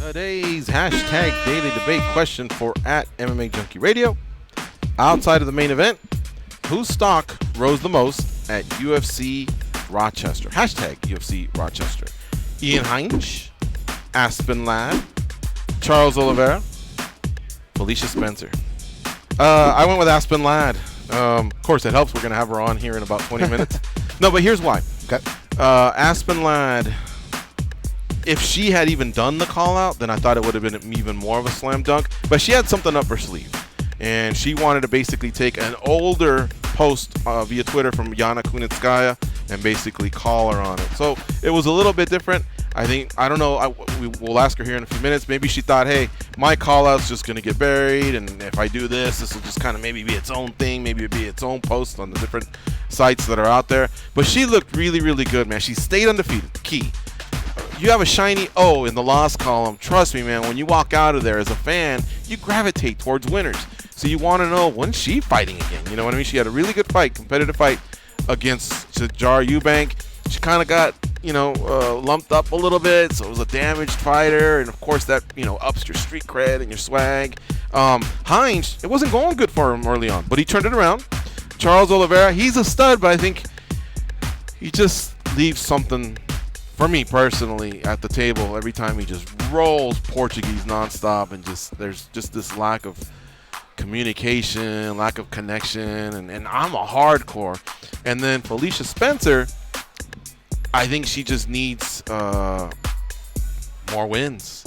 Today's hashtag daily debate question for at MMA Junkie Radio. Outside of the main event, whose stock rose the most at UFC Rochester? Hashtag UFC Rochester. Ian Heinz, Aspen Ladd, Charles Oliveira, Felicia Spencer. I went with Aspen Ladd. Of course, it helps. We're going to have her on here in about 20 minutes. No, but here's why. Okay. Aspen Ladd, if she had even done the call out, then I thought it would have been even more of a slam dunk. But she had something up her sleeve. And she wanted to basically take an older post via Twitter from Yana Kunitskaya and basically call her on it. So it was a little bit different. I don't know. We'll ask her here in a few minutes. Maybe she thought, hey, my call out's just going to get buried. And if I do this will just kind of maybe be its own thing. Maybe it'll be its own post on the different sites that are out there. But she looked really, really good, man. She stayed undefeated. Key. You have a shiny O in the loss column. Trust me, man, when you walk out of there as a fan, you gravitate towards winners. So you want to know, when's she fighting again? You know what I mean? She had a really good fight, competitive fight against Jar Eubank. She kind of got, lumped up a little bit, so it was a damaged fighter. And, of course, that, ups your street cred and your swag. Heinz, it wasn't going good for him early on, but he turned it around. Charles Oliveira, he's a stud, but I think he just leaves something, for me personally, at the table every time he just rolls Portuguese nonstop, and there's just this lack of communication, lack of connection, and I'm a hardcore. And then Felicia Spencer, I think she just needs more wins.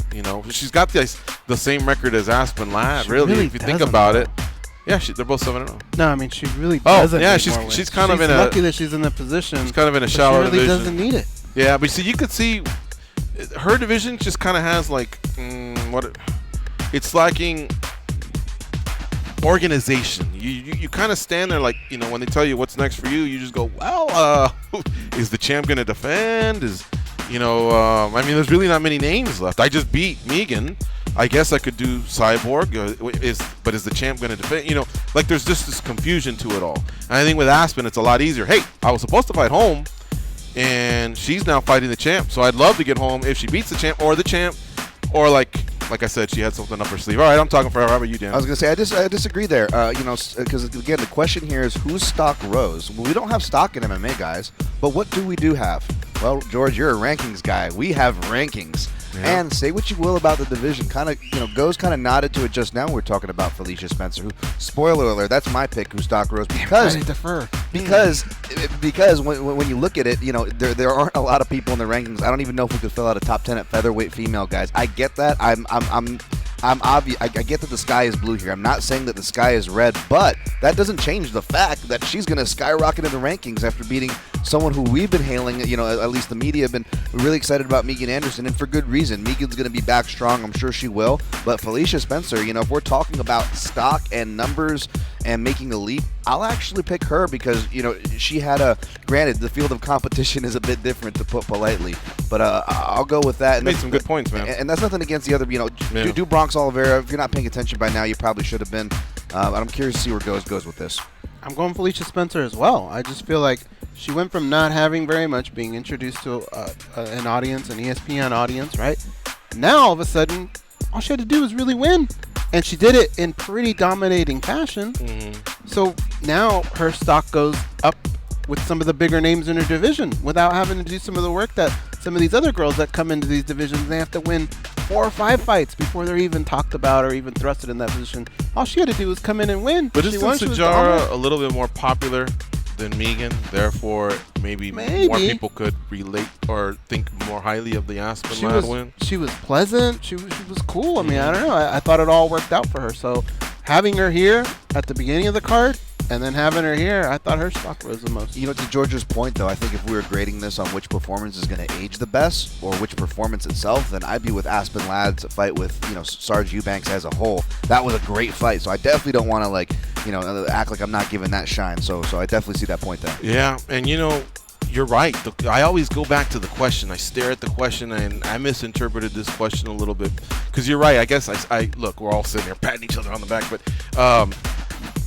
She's got the same record as Aspen Ladd, really, if you think about it. Yeah, they're both 7-0. No, I mean, she really doesn't. Yeah, need she's kind of in a. Lucky that she's in the position. She's kind of in a shallow division. She really division. doesn't need it. Yeah, but you could see her division just kind of has it's lacking organization. You kind of stand there like, when they tell you what's next for you, you just go, well, is the champ going to defend? There's really not many names left. I just beat Megan. I guess I could do Cyborg. But is the champ going to defend? There's just this confusion to it all. And I think with Aspen, it's a lot easier. Hey, I was supposed to fight home, and she's now fighting the champ. So I'd love to get home if she beats the champ, or like I said, she had something up her sleeve. All right, I'm talking for her. How about you, Dan? I was going to say, I disagree there. Because, again, the question here is whose stock rose? Well, we don't have stock in MMA, guys. But what do we do have? Well, George, you're a rankings guy. We have rankings. Yeah. And say what you will about the division. Goes kind of nodded to it just now. We're talking about Felicia Spencer, who, spoiler alert, that's my pick, whose stock rose. Because when you look at it, there aren't a lot of people in the rankings. I don't even know if we could fill out a top 10 at featherweight female, guys. I get that. I'm obvious. I get that the sky is blue here. I'm not saying that the sky is red, but that doesn't change the fact that she's going to skyrocket in the rankings after beating someone who we've been hailing. At least the media have been really excited about Megan Anderson, and for good reason. Megan's going to be back strong. I'm sure she will. But Felicia Spencer, if we're talking about stock and numbers and making a leap, I'll actually pick her because, she had granted, the field of competition is a bit different, to put politely, but I'll go with that. You made some good points, man. And that's nothing against the other, do Bronx Oliveira. If you're not paying attention by now, you probably should have been. I'm curious to see where goes with this. I'm going Felicia Spencer as well. I just feel like she went from not having very much, being introduced to an audience, an ESPN audience, right? Now, all of a sudden, all she had to do was really win. And she did it in pretty dominating fashion. Mm-hmm. So now her stock goes up with some of the bigger names in her division without having to do some of the work that some of these other girls that come into these divisions, they have to win 4 or 5 fights before they're even talked about or even thrusted in that position. All she had to do was come in and win. But isn't Sajara a little bit more popular than Megan? Therefore, maybe more people could relate or think more highly of the Aspen Ladd win. She was pleasant. She was cool. I mean, I don't know. I thought it all worked out for her. So having her here at the beginning of the card, and then having her here, I thought her stock rose the most. To George's point, though, I think if we were grading this on which performance is going to age the best or which performance itself, then I'd be with Aspen Ladd's fight with, Sarge Eubanks as a whole. That was a great fight. So I definitely don't want to, act like I'm not giving that shine. So I definitely see that point there. Yeah, and, you're right. I always go back to the question. I stare at the question, and I misinterpreted this question a little bit. Because you're right. I guess look, we're all sitting here patting each other on the back, but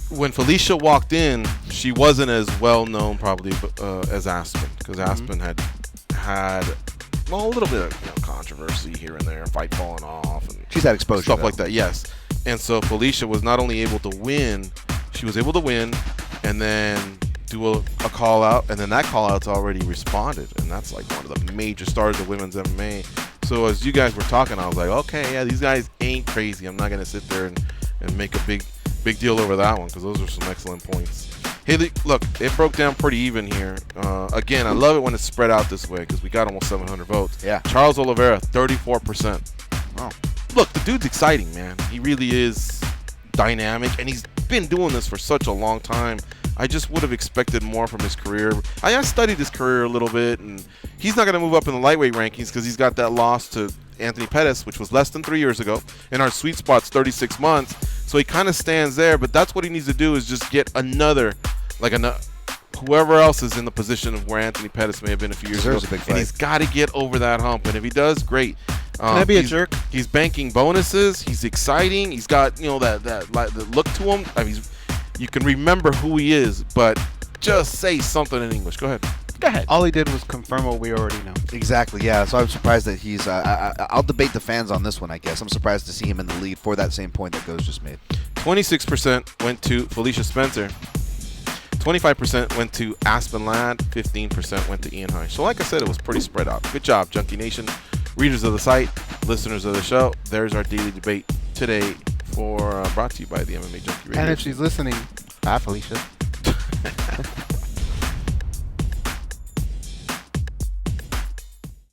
when Felicia walked in, she wasn't as well known probably as Aspen, because Aspen had a little bit of controversy here and there, fight falling off, and She's had exposure, stuff though. like that. Yes, and so Felicia was not only able to win, she was able to win, and then do a call out, and then that call out's already responded, and that's like one of the major stars of women's MMA. So as you guys were talking, I was like, okay, yeah, these guys ain't crazy. I'm not gonna sit there and make a big deal over that one, because those are some excellent points. Hey, look, it broke down pretty even here. Again, I love it when it's spread out this way, because we got almost 700 votes. Yeah. Charles Oliveira, 34%. Oh. Look, the dude's exciting, man. He really is dynamic, and he's been doing this for such a long time. I just would have expected more from his career. I studied his career a little bit, and he's not going to move up in the lightweight rankings because he's got that loss to Anthony Pettis, which was less than 3 years ago, and our sweet spot's 36 months. So he kind of stands there, but that's what he needs to do, is just get another whoever else is in the position of where Anthony Pettis may have been a few years ago. Deserves a big fight. And he's got to get over that hump, and if he does, great. Can I be a jerk? He's banking bonuses. He's exciting. He's got that look to him. I mean, you can remember who he is, but just say something in English. Go ahead. Go ahead. All he did was confirm what we already know. Exactly, yeah. So I'm surprised that he's. I'll debate the fans on this one, I guess. I'm surprised to see him in the lead for that same point that Go's just made. 26% went to Felicia Spencer. 25% went to Aspen Ladd. 15% went to Ian High. So like I said, it was pretty spread out. Good job, Junkie Nation. Readers of the site, listeners of the show. There's our daily debate today, brought to you by the MMA Junkie Radio. And if she's listening, bye, Felicia.